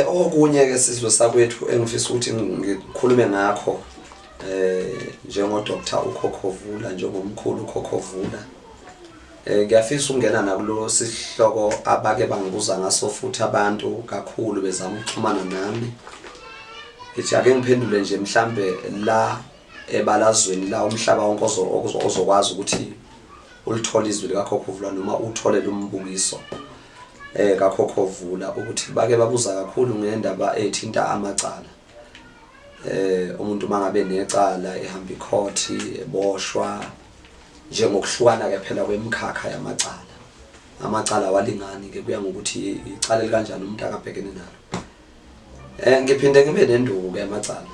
Okunye ke sizwe sakwethu engifisa ukuthi ngikhulume ngakho njengo Dr. uKhokhovula njengomkhulu uKhokhovula. Ngiyafisa ukungena nakulo sihloko abake bangibuza ngaso futhi abantu kakhulu bezama ukuxhumana nami. Ngithi ake ngiphendule nje mhlambe la ebalazweni la umhlaba wonke ozokwazi ukuthi ulithola izwi likaKhokhovula noma uthole lumbukiso kaKhokhovula ukuthi bake babuza kakhulu ngendaba ethinta amacala. Umuntu mangabe necala ehamba icourt eboshwa njengokuhlukana ke phela kwemikhakha yamacala. Amacala walingani ke kuya ngokuthi icala likanjani umuntu akabhekene nalo. Ngiphinde ngibe nenduku ke amacala.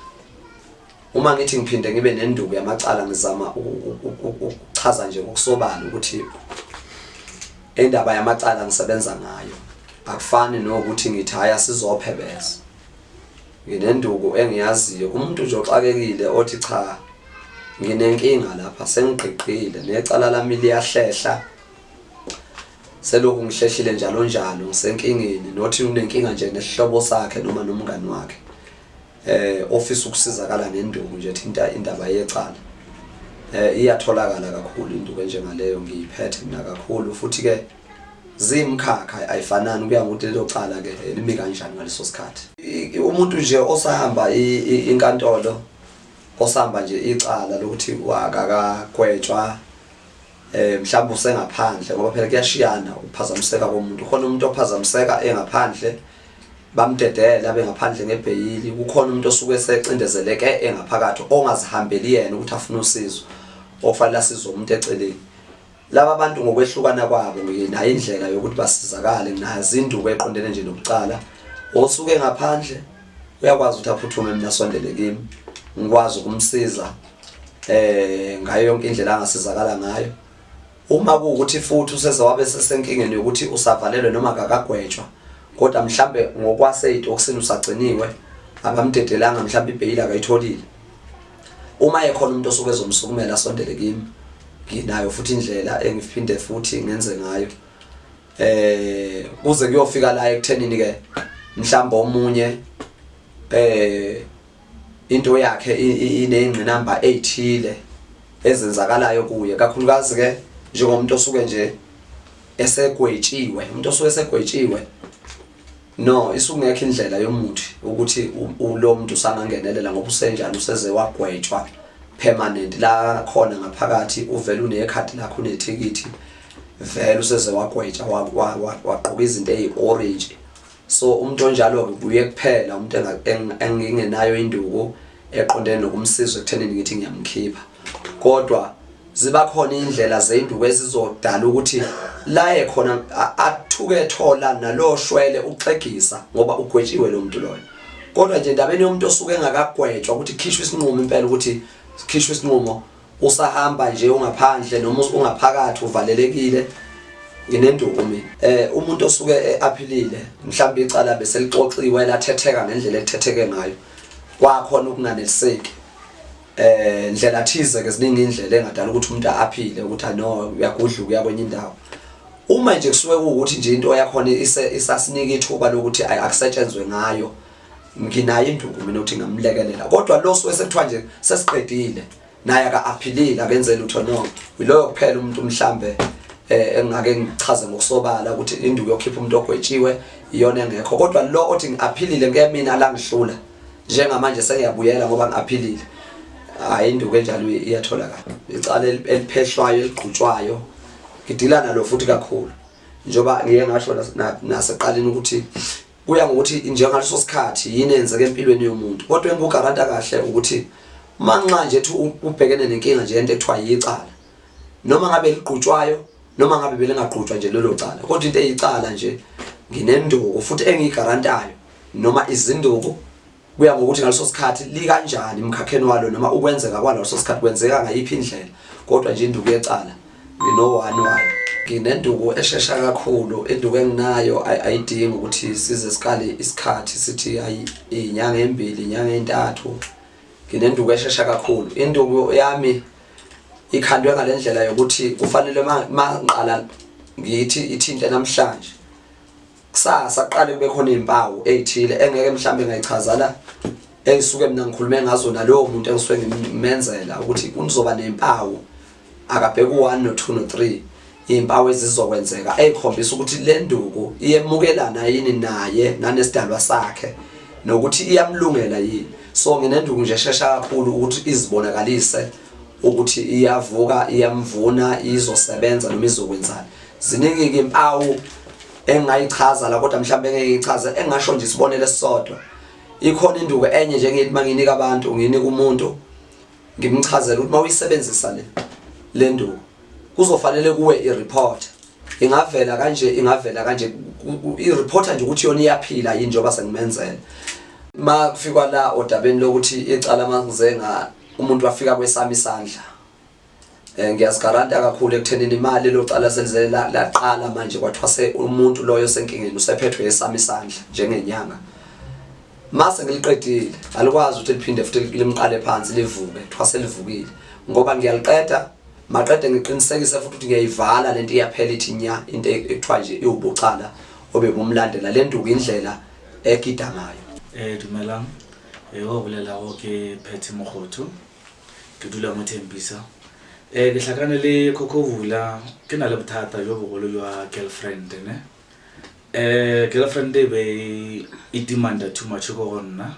Uma ngithi ngiphinde ngibe nenduku yamacala ngizama ukuchaza nje ngokusobala ukuthi indaba yamacala ngisebenza ngayo akufani nokuthi ngithi haya sizophebeza. Nginenduku engiyaziyo umuntu nje oxakekile othi cha nginenkinga lapha sengigqigqile necala lami liyahlehla selokhu ngihlehlile njalo njalo ngisenkingeni nothi unenkinga nje nesihlobo sakhe noma nomngani wakhe ofisa ukusizakala nenduku nje thinta indaba yecala. Iyatholakala kakhulu induku enjengaleyo ngiyiphethe mina kakhulu futhi ke zimkhakha ayifanani kuya ngokuthi lelo cala ke limi kanjani ngaleso sikhathi. Umuntu nje osahamba inkantolo osahamba nje icala lokuthi wakakagwetshwa mhlawumbe usengaphandle ngoba phela kuyashiyana ukuphazamiseka komuntu. Khona umuntu ophazamiseka engaphandle bamdedela bengaphandle ngebheyili, kukhona umuntu osuke esecindezeleke engaphakathi ongazihambeli yena ukuthi afune usizo okufanele asize umuntu eceleni. Laba bantu ngokwehlukana kwabo nayo indlela yokuthi basizakale nazi induku eqondene nje nokucala. Osuke ngaphandle uyakwazi ukuthi aphuthume mina sondele kimi ngikwazi ukumsiza ngayo yonke indlela angasizakala ngayo. Uma kuukuthi futhi useze wabe sesenkingeni yokuthi usavalelwe noma akagwetshwa kodwa mhlambe ngokwaseyito okusini usagciniwe abamdedelanga mhlambe ibheyili akayitholile. Uma ekhona umuntu osuke ezomsukumela sondele kimi nginayo futhi indlela engiphinde futhi ngenze ngayo kuze kuyofika la ekuthenini ke mhlawumbe omunye into yakhe inengqinamba ethile ezenzakalayo kuye kakhulukazi ke njengomuntu osuke nje esegwetshiwe. Umuntu osuke esegwetshiwe no isukungekho indlela yomuthi ukuthi lo muntu usangangenelela ngoba usenjani useze wagwetshwa permanent la khona ngaphakathi uvela unekhadi lakho unethikithi vele useze wagwetshwa waqoka izinto eziOrange. So umuntu onjalo kubuye kuphela umuntu engingenayo induku eqondene nokumsiza ekuthenini ngithi ngiyamkhipha. Kodwa ziba khona indlela zeinduku ezizodala ukuthi la ekhona athuke ethola nalo shwele uxegisa ngoba ugwetshiwe lo muntu loyo. Kodwa nje ndabeni yomuntu osuke engakagwetshwa ukuthi khishwe isinqumo impela ukuthi sikhishwe isinqumo usahamba nje ungaphandle noma ungaphakathi uvalelekile nginenduku mina. Umuntu osuke aphilile mhlawumbe icala bese lixoxiwe lathetheka ngendlela ethetheke ngayo kwakhona ukunganeliseki ndlela thize ke ziningi indlela engadala ukuthi umuntu aphile ukuthi no uyagudluka uya kwenye indawo. Uma nje kusuke ukuthi nje into yakhona isasinika ithuba lokuthi akusetshenzwe ngayo nginayo induku mina ukuthi ngamlekelela. Kodwa lo suke sekuthiwa nje sesiqedile naye akaphilile akenzela utho no yiloyo kuphela umuntu mhlambe engake ngichaze ngokusobala ukuthi induku yokukhipha umuntu ogwetshiwe iyona engekho. Kodwa lo othi ngiaphilile ngiyamina la ngihlula njengamanje sengiyabuyela ngoba ngiaphilile hayi induku enjalo iyatholakala. Icala eliphehlwayo eliqhutshwayo ngidilana lo futhi kakhulu njoba ngiye ngasho naseqaleni ukuthi kuya ngokuthi njengaleso sikhathi yini enzeke empilweni yomuntu. Kodwa engikugaranta kahle ukuthi manxa nje ethi ubhekene nenkinga nje into ekuthiwa yicala noma ngabe liqhutshwayo noma ngabe belingaqhutshwa nje lelo cala kodwa into eyicala nje nginenduku futhi engigarantayo noma izinduku kuya ngokuthi ngaleso sikhathi likanjani emkhakheni walo noma ukwenzeka kwaleso sikhathi kwenzeka ngayiphi indlela. Kodwa nje induku yecala ngino-1 wayo. Nginenduku eshesha kakhulu. Induku enginayo ayidingi ukuthi size sikale isikhathi sithi hayi inyanga embili inyanga entathu. Nginenduku eshesha kakhulu. Induku yami ikhandwe ngalendlela yokuthi kufanele maqala ngithi ithinte namhlanje kusasa qale kube khona izimpawu ezithile engeke mhlambe ngayichaza la engisuke mina ngikhulume ngazo nalowo muntu engisuke ngimenzela ukuthi kuzoba nezimpawu akabheka u1 no2 no3 izimpawu ezizokwenzeka ezikhombisa ukuthi le nduku iyemukelana yini naye nanesidalwa sakhe nokuthi iyamlungela yini. So nginenduku nje shesha kakhulu ukuthi izibonakalise ukuthi iyavuka iyamvuna izosebenza noma izokwenzana. Ziningi izimpawu engayichaza la kodwa mhlambe ngeke ngichaze engasho nje isibonelo esisodwa. Ikhona induku enye nje ngithi manginika abantu nginika umuntu ngimchazela ukuthi mawuyisebenzisa le nduku kuzofanele kuwe ireport ingavela kanje ireporter nje ukuthi yona iyaphila yini njengoba sengimenzela. Ma kufika la odabeni lokuthi icala mangizenga umuntu wafika kwesami isandla ngiyasigaranta kakhulu ekuthenini imali locala selizela laqala manje kwathwase umuntu loyo senkingeni usephethwe yesami isandla njengenyanga. Mase ngiliqedile alikwazi ukuthi liphinde futhi limqale phansi livuke thwase livukile ngoba ngiyaliqeda maqede ngiqinisekise futhi ukuthi ngiyayivala lento iyaphela ithi nya into ekuthiwa nje iwubucala obebumlandela le nduku indlela egidamayo. Dumelang o bolela o ke Phethe Mogotho ke dula mo Thembisa. Ke hlakane le Kokhovula ke na le bothata jo bogolo jwa girlfriend ne. Girlfriend be e demanda too much go gonna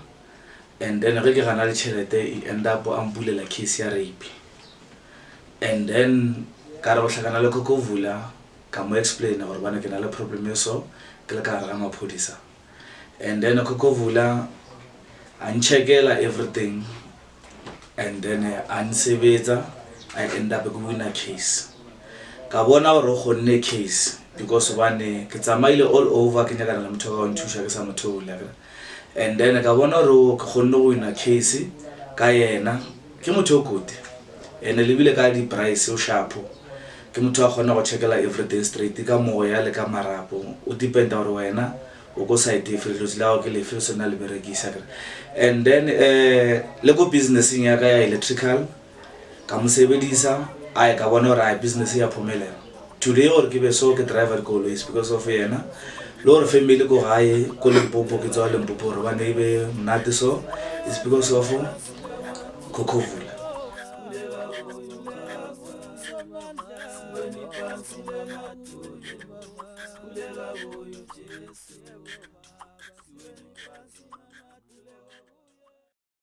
and then re ke gana le tšhelete e end up ambulela case ya rape. And then ka re go hlakana le Kokhovula ka mo explain gore bana ke na le problem so ke le ka ra maphodisa. And then Kokhovula uncheckela everything and then unsebetsa I end up with a case. Ka bona gore go nne case because bane ke tsamaile all over ke nyaka le motho wa nthusha ke sa motho o le. And then ka bona gore ke gonne go ina case ka yena ke motho o good ene le bile ka di price o sharp ke motho a gona go checkela everything straight ka moya le ka marapo o depend gore wena o go side different lao ke le personal berekisa. And then le go business ya ka ya electrical ka mo sebedisa ai ka bona gore business ya phomelela today or ke be so ke driver ko always because of yena lo re family go gae ko le Limpopo ke tswa le Limpopo re ba ne be mnate so it's because of Kokhovula.